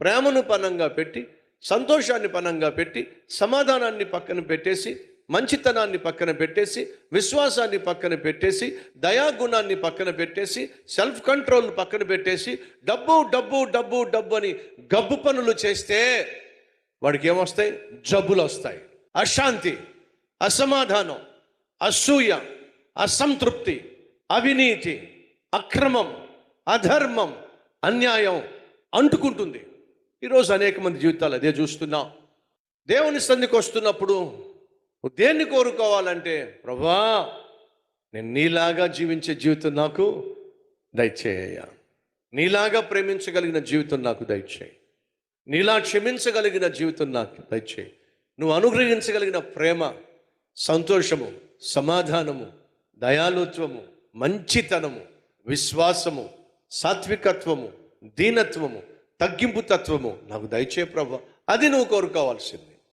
ప్రేమను పనంగా పెట్టి, సంతోషాన్ని పనంగా పెట్టి, సమాధానాన్ని పక్కన పెట్టేసి, మంచితనాన్ని పక్కన పెట్టేసి, విశ్వాసాన్ని పక్కన పెట్టేసి, దయాగుణాన్ని పక్కన పెట్టేసి, సెల్ఫ్ కంట్రోల్ పక్కన పెట్టేసి, డబ్బు డబ్బు డబ్బు డబ్బు అని గబ్బు పనులు చేస్తే వాడికి ఏమొస్తాయి? జబ్బులు వస్తాయి. అశాంతి, అసమాధానం, అసూయ, అసంతృప్తి, అవినీతి, అక్రమం, అధర్మం, అన్యాయం అంటుకుంటుంది. ఈరోజు అనేక మంది జీవితాలు అదే చూస్తున్నాం. దేవుని సన్నిధికి వస్తున్నప్పుడు నువ్వు దేన్ని కోరుకోవాలంటే, ప్రభువా నేను నీలాగా జీవించే జీవితం నాకు దయచేయ, నీలాగా ప్రేమించగలిగిన జీవితం నాకు దయచేయి, నీలా క్షమించగలిగిన జీవితం నాకు దయచేయి, నువ్వు అనుగ్రహించగలిగిన ప్రేమ, సంతోషము, సమాధానము, దయాళుత్వము, మంచితనము, విశ్వాసము, సాత్వికత్వము, దీనత్వము, తగ్గింపు తత్వము నాకు దయచే ప్రభువా. అది నువ్వు కోరుకోవాల్సింది.